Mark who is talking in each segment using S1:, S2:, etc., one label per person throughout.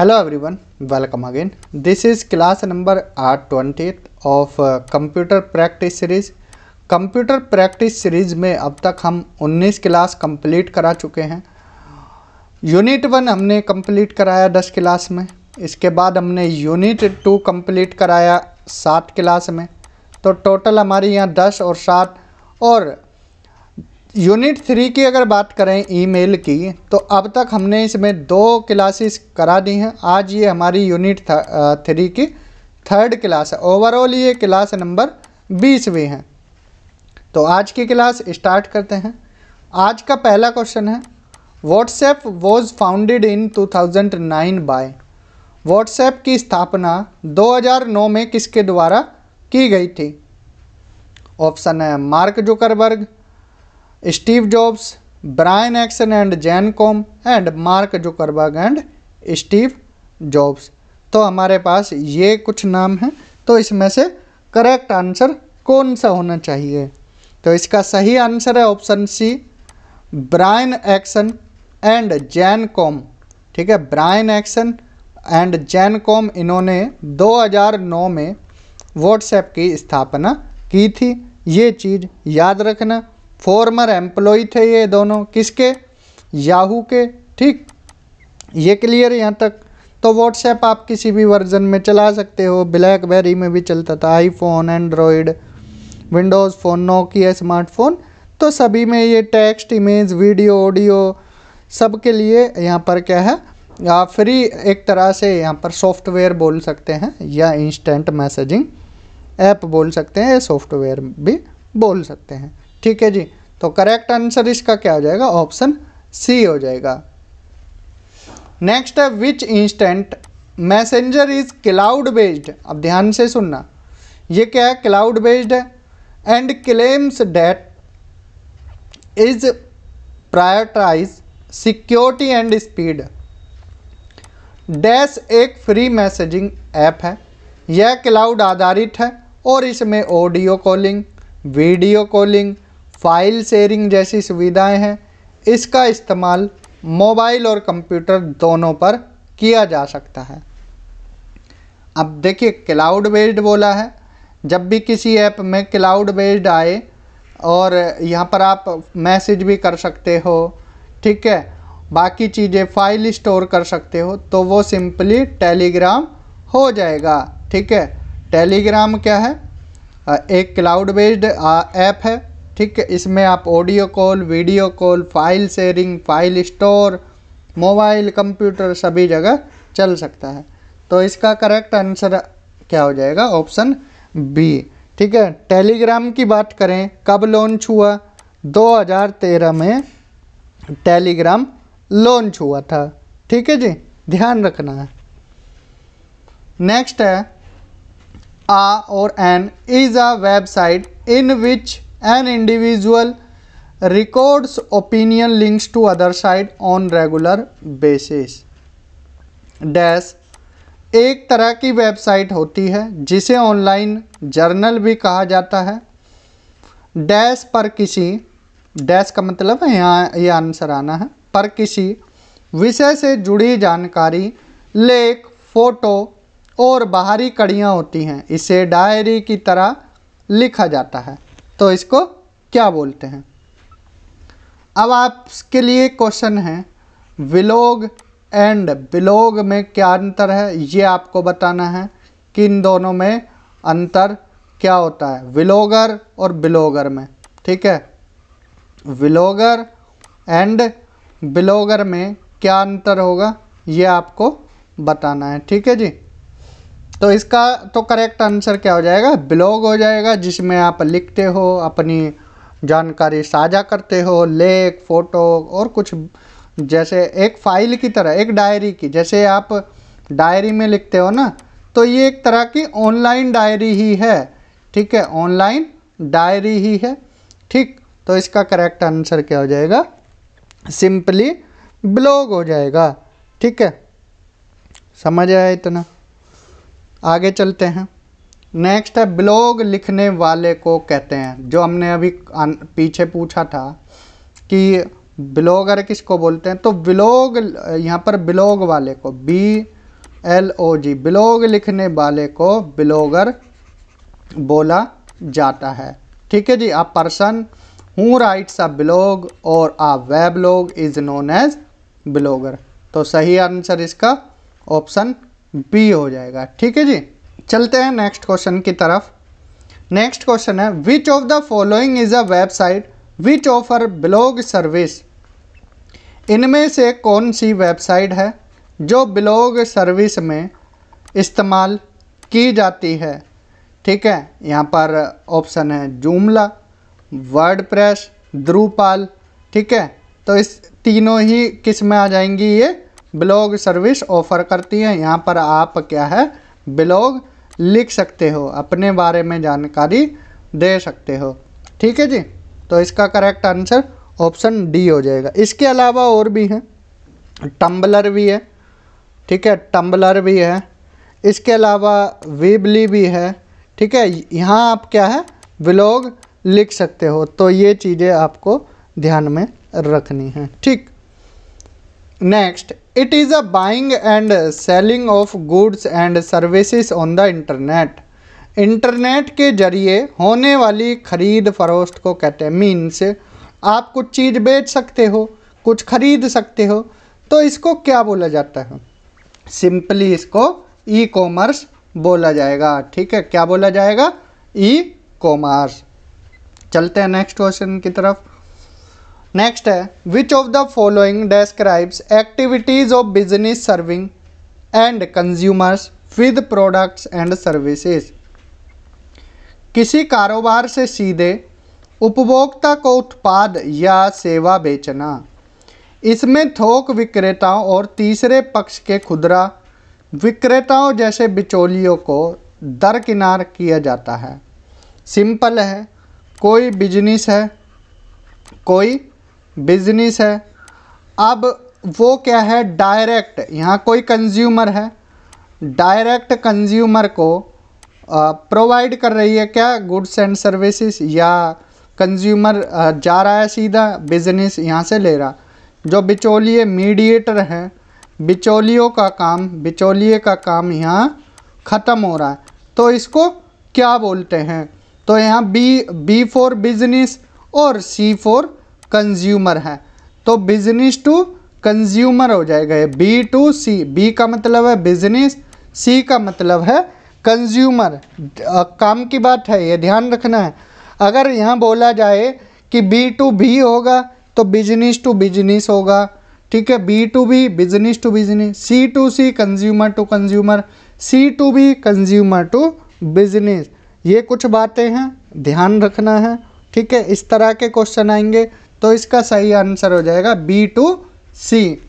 S1: Hello everyone, welcome again. This is class number 20th of computer practice series. Computer practice series में अब तक हम 19 class complete करा चुके हैं। यूनिट 1 हमने कंप्लीट कराया 10 क्लास में। इसके बाद हमने यूनिट 2 कंप्लीट कराया 7 क्लास में। तो टोटल हमारी यहाँ 10 और 7 और यूनिट 3 की अगर बात करें ईमेल की, तो अब तक हमने इसमें 2 क्लासेस करा दी हैं। आज ये हमारी यूनिट 3 की 3rd क्लास है। ओवरऑल ये क्लास नंबर 20वीं है। तो आज की क्लास स्टार्ट करते हैं। आज का पहला क्वेश्चन है, WhatsApp was founded in 2009 by. WhatsApp की स्थापना 2009 में किसके द्वारा की गई थी? ऑप्शन है Mark Zuckerberg, Steve Jobs, Brian Acton and Jan Koum and Mark Zuckerberg and Steve Jobs. तो हमारे पास ये कुछ नाम हैं, तो इसमें से करेक्ट आंसर कौन सा होना चाहिए? तो इसका सही आंसर है option C, Brian Acton and Jan Koum. ठीक है, Brian Acton and Jan Koum, इन्होंने 2009 में व्हाट्सएप की स्थापना की थी। ये चीज़ याद रखना। फॉर्मर एम्प्लॉय थे ये दोनों, किसके? याहू के। ठीक, ये क्लियर यहाँ तक। तो व्हाट्सएप आप किसी भी वर्जन में चला सकते हो। ब्लैकबेरी में भी चलता था, iPhone, Android, Windows phone, Nokia smartphone, तो सभी में ये टेक्स्ट, इमेज, वीडियो, ऑडियो सब के लिए यहाँ पर क्या है, आप फ्री एक तरह से यहाँ पर सॉफ्टवेयर बोल सकते हैं या इंस्टेंट मैसेजिंग ऐप बोल सकते हैं, सॉफ्टवेयर भी बोल सकते हैं। ठीक है जी, तो करेक्ट आंसर इसका क्या हो जाएगा? ऑप्शन सी हो जाएगा। नेक्स्ट है, which instant messenger is cloud based. अब ध्यान से सुनना, ये क्या है? क्लाउड बेस्ड है and claims that is prioritize security and speed. Dash एक फ्री मैसेजिंग ऐप है, यह क्लाउड आधारित है और इसमें audio calling, video calling, file sharing जैसी सुविधाएं हैं। इसका इस्तेमाल मोबाइल और कंप्यूटर दोनों पर किया जा सकता है। अब देखिए, क्लाउड बेस्ड बोला है। जब भी किसी ऐप में क्लाउड बेस्ड आए और यहाँ पर आप मैसेज भी कर सकते हो, ठीक है, बाकी चीज़ें फाइल स्टोर कर सकते हो, तो वो सिंपली टेलीग्राम हो जाएगा। ठीक है, टेलीग्राम क्या है? एक क्लाउड बेस्ड ऐप है। ठीक है, इसमें आप audio call, video call, file sharing, file store, mobile, computer सभी जगह चल सकता है। तो इसका करेक्ट आंसर क्या हो जाएगा? Option B. ठीक है, टेलीग्राम की बात करें, कब लॉन्च हुआ? 2013 में टेलीग्राम लॉन्च हुआ था। ठीक है जी, ध्यान रखना है। नेक्स्ट है, A or an is a website in which an individual records opinion links to other site on regular basis. Dash एक तरह की वेबसाइट होती है जिसे ऑनलाइन जर्नल भी कहा जाता है। डैश पर किसी, डैश का मतलब है यहाँ ये आंसर आना है, पर किसी विषय से जुड़ी जानकारी, लेख, फोटो और बाहरी कड़ियाँ होती हैं। इसे डायरी की तरह लिखा जाता है। तो इसको क्या बोलते हैं? अब आपके लिए क्वेश्चन है, व्लॉग एंड ब्लॉग में क्या अंतर है, ये आपको बताना है कि इन दोनों में अंतर क्या होता है, व्लॉगर और ब्लॉगर में। ठीक है, व्लॉगर एंड ब्लॉगर में क्या अंतर होगा, ये आपको बताना है। ठीक है जी, तो इसका तो करेक्ट आंसर क्या हो जाएगा? ब्लॉग हो जाएगा, जिसमें आप लिखते हो, अपनी जानकारी साझा करते हो, लेख, फोटो और कुछ, जैसे एक फाइल की तरह, एक डायरी की, जैसे आप डायरी में लिखते हो ना, तो ये एक तरह की ऑनलाइन डायरी ही है। ठीक है, ऑनलाइन डायरी ही है। ठीक, तो इसका करेक्ट आंसर क्या हो जाएगा? सिंपली ब्लॉग हो जाएगा। ठीक है, समझ आया इतना? आगे चलते हैं। नेक्स्ट है, ब्लॉग लिखने वाले को कहते हैं। जो हमने अभी पीछे पूछा था कि ब्लॉगर किसको बोलते हैं, तो ब्लॉग यहाँ पर ब्लॉग वाले को, LOG, ब्लॉग लिखने वाले को ब्लॉगर बोला जाता है। ठीक है जी। A person who writes a blog और a weblog is known as blogger. तो सही आंसर इसका ऑप्शन बी हो जाएगा। ठीक है जी। चलते हैं नेक्स्ट क्वेश्चन की तरफ। नेक्स्ट क्वेश्चन है, which of the following is a website which offer blog service. इनमें से कौन सी वेबसाइट है जो ब्लॉग सर्विस में इस्तेमाल की जाती है। ठीक है, यहाँ पर ऑप्शन है जूमला, वर्डप्रेस, द्रुपाल। ठीक है, तो इस तीनों ही किस में आ जाएंगी, ये ब्लॉग सर्विस ऑफर करती हैं। यहाँ पर आप क्या है, ब्लॉग लिख सकते हो, अपने बारे में जानकारी दे सकते हो। ठीक है जी। तो इसका करेक्ट आंसर ऑप्शन डी हो जाएगा। इसके अलावा और भी हैं, टम्बलर भी है। ठीक है, टम्बलर भी है। इसके अलावा वीबली भी है। ठीक है, यहाँ आप क्या है, ब्लॉग लिख सकते हो। तो ये चीज़ें आपको ध्यान में रखनी है। ठीक। Next, it is a buying and selling of goods and services on the internet. Internet के जरिए होने वाली खरीद फरोख्त को कहते हैं। मीन्स आप कुछ चीज़ बेच सकते हो, कुछ खरीद सकते हो, तो इसको क्या बोला जाता है, सिंपली इसको ई कॉमर्स बोला जाएगा। ठीक है, क्या बोला जाएगा, ई कॉमर्स। चलते हैं नेक्स्ट क्वेश्चन की तरफ। नेक्स्ट है, which of the following describes activities of business serving and consumers with products and services. किसी कारोबार से सीधे उपभोक्ता को उत्पाद या सेवा बेचना। इसमें थोक विक्रेताओं और तीसरे पक्ष के खुदरा विक्रेताओं जैसे बिचौलियों को दरकिनार किया जाता है। सिंपल है, कोई बिजनेस है, अब वो क्या है, डायरेक्ट, यहाँ कोई कंज्यूमर है, डायरेक्ट कंज्यूमर को प्रोवाइड कर रही है क्या, गुड्स एंड सर्विसेज, या कंज्यूमर जा रहा है सीधा बिजनेस यहाँ से ले रहा। जो बिचौलिए मीडिएटर हैं, बिचौलिए का काम यहाँ ख़त्म हो रहा है। तो इसको क्या बोलते हैं, तो यहाँ बी फॉर बिजनेस और सी फॉर कंज्यूमर है। तो बिजनेस टू कंज्यूमर हो जाएगा ये, बी टू सी। बी का मतलब है बिजनेस, सी का मतलब है कंज्यूमर। काम की बात है, ये ध्यान रखना है। अगर यहाँ बोला जाए कि बी टू बी होगा तो बिजनेस टू बिजनेस होगा। ठीक है, B to B, business to business, C to C, consumer to consumer, C to B, consumer to business. ये कुछ बातें हैं, ध्यान रखना है। ठीक है, इस तरह के क्वेश्चन आएंगे तो इसका सही आंसर हो जाएगा B to C.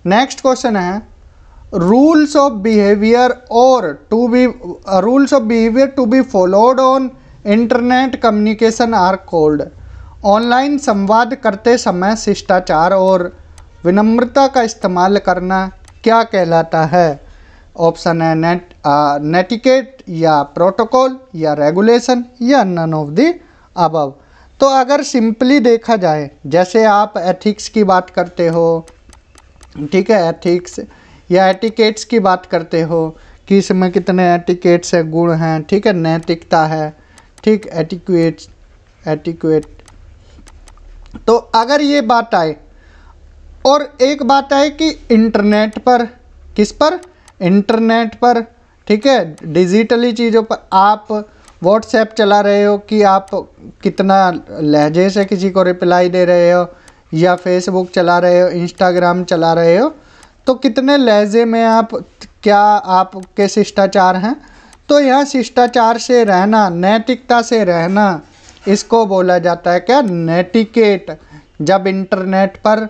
S1: Next question है, rules of behaviour to be followed on internet communication are called. Online संवाद करते समय शिष्टाचार और विनम्रता का इस्तेमाल करना क्या कहलाता है। ऑप्शन है नेटिकेट, या प्रोटोकॉल, या रेगुलेशन, या नन ऑफ द अबव। तो अगर सिंपली देखा जाए, जैसे आप एथिक्स की बात करते हो, ठीक है, एथिक्स या एटिकेट्स की बात करते हो कि इसमें कितने एटिकेट्स है, गुण हैं। ठीक है, नैतिकता है, ठीक, एटिक्वेट। तो अगर ये बात आए, और एक बात आए कि इंटरनेट पर, किस पर, इंटरनेट पर, ठीक है, डिजिटली चीज़ों पर आप व्हाट्सएप चला रहे हो कि आप कितना लहजे से किसी को रिप्लाई दे रहे हो, या फेसबुक चला रहे हो, इंस्टाग्राम चला रहे हो, तो कितने लहजे में आप, क्या आपके शिष्टाचार हैं। तो यह शिष्टाचार से रहना, नैतिकता से रहना, इसको बोला जाता है क्या, नेटिकेट। जब इंटरनेट पर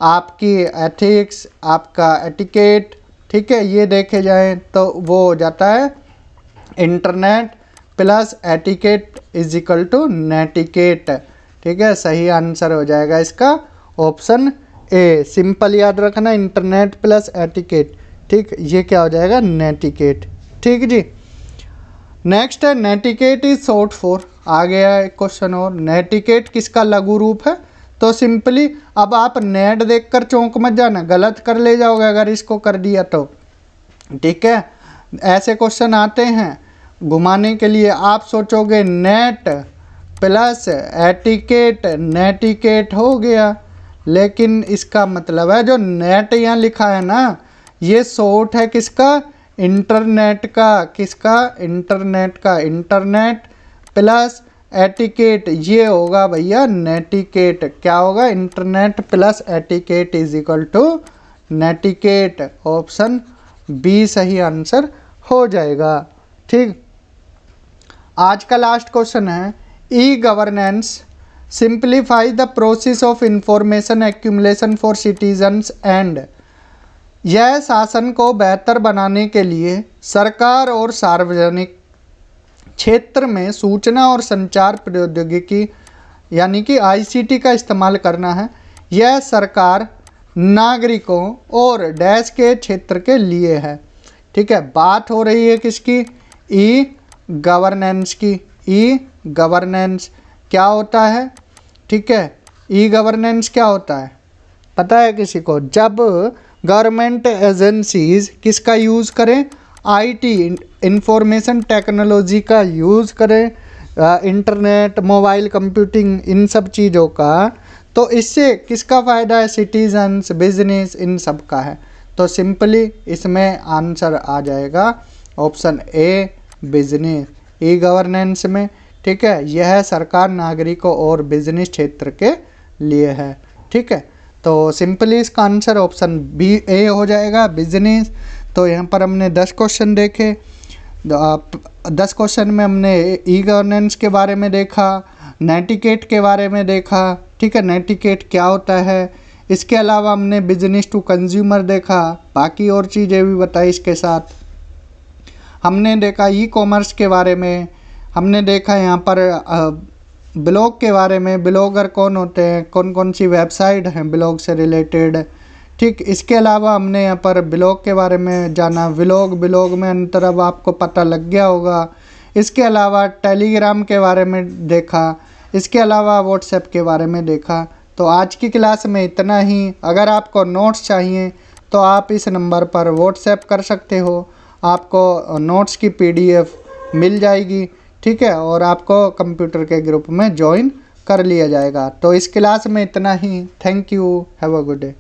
S1: आपकी एथिक्स, आपका एटिकेट, ठीक है, ये देखे जाए तो वो हो जाता है internet plus etiquette is equal to netiquette. ठीक है, सही आंसर हो जाएगा इसका ऑप्शन ए। सिंपल याद रखना, इंटरनेट प्लस एटिकेट। ठीक, ये क्या हो जाएगा, नेटिकेट। ठीक जी। नेक्स्ट है, नेटिकेट इज शॉर्ट फॉर, आ गया एक क्वेश्चन और, नेटिकेट किसका लघु रूप है, तो सिंपली अब आप नेट देखकर चौंक मत जाना, गलत कर ले जाओगे अगर इसको कर दिया तो, ठीक है। ऐसे क्वेश्चन आते हैं घुमाने के लिए, आप सोचोगे नेट प्लस एटिकेट, नेटिकेट हो गया, लेकिन इसका मतलब है जो नेट यहाँ लिखा है ना, ये शॉर्ट है किसका, इंटरनेट का, किसका, इंटरनेट का। इंटरनेट प्लस एटिकेट ये होगा भैया नेटिकेट। क्या होगा, internet plus etiquette is equal to netiquette. Option B सही आंसर हो जाएगा, ठीक। आज का लास्ट क्वेश्चन है, E governance simplify the process of information accumulation for citizens and. यह शासन को बेहतर बनाने के लिए सरकार और सार्वजनिक क्षेत्र में सूचना और संचार प्रौद्योगिकी यानी कि आईसीटी का इस्तेमाल करना है। यह सरकार, नागरिकों और डैश के क्षेत्र के लिए है, ठीक है। बात हो रही है किसकी, ई गवर्नेंस की। ई गवर्नेंस क्या होता है, ठीक है। ई गवर्नेंस क्या होता है पता है किसी को, जब गवर्नमेंट एजेंसीज किसका यूज़ करें, आईटी इंफॉर्मेशन टेक्नोलॉजी का यूज़ करें, इंटरनेट, मोबाइल कंप्यूटिंग, इन सब चीज़ों का, तो इससे किसका फ़ायदा है, सिटीजन्स, बिजनेस, इन सब का है। तो सिंपली इसमें आंसर आ जाएगा option A business, e governance में, ठीक है। यह सरकार, नागरिकों और बिजनेस क्षेत्र के लिए है, ठीक है। तो सिंपली इसका आंसर ऑप्शन बी ए हो जाएगा, बिजनेस। तो यहाँ पर हमने 10 क्वेश्चन देखे, 10 क्वेश्चन में हमने ई गवर्नेंस के बारे में देखा, नेटिकेट के बारे में देखा, ठीक है, नेटिकेट क्या होता है। इसके अलावा हमने बिजनेस टू कंज्यूमर देखा, बाकी और चीज़ें भी बताई इसके साथ। हमने देखा ई कॉमर्स के बारे में, हमने देखा यहाँ पर ब्लॉग के बारे में, ब्लॉगर कौन होते हैं, कौन कौन सी वेबसाइट हैं ब्लॉग से रिलेटेड, ठीक। इसके अलावा हमने यहाँ पर ब्लॉग के बारे में जाना, ब्लॉग में अंतर अब आपको पता लग गया होगा। इसके अलावा टेलीग्राम के बारे में देखा, इसके अलावा व्हाट्सएप के बारे में देखा। तो आज की क्लास में इतना ही। अगर आपको नोट्स चाहिए तो आप इस नंबर पर व्हाट्सएप कर सकते हो, आपको नोट्स की PDF मिल जाएगी, ठीक है, और आपको कंप्यूटर के ग्रुप में ज्वाइन कर लिया जाएगा। तो इस क्लास में इतना ही। Thank you, have a good day.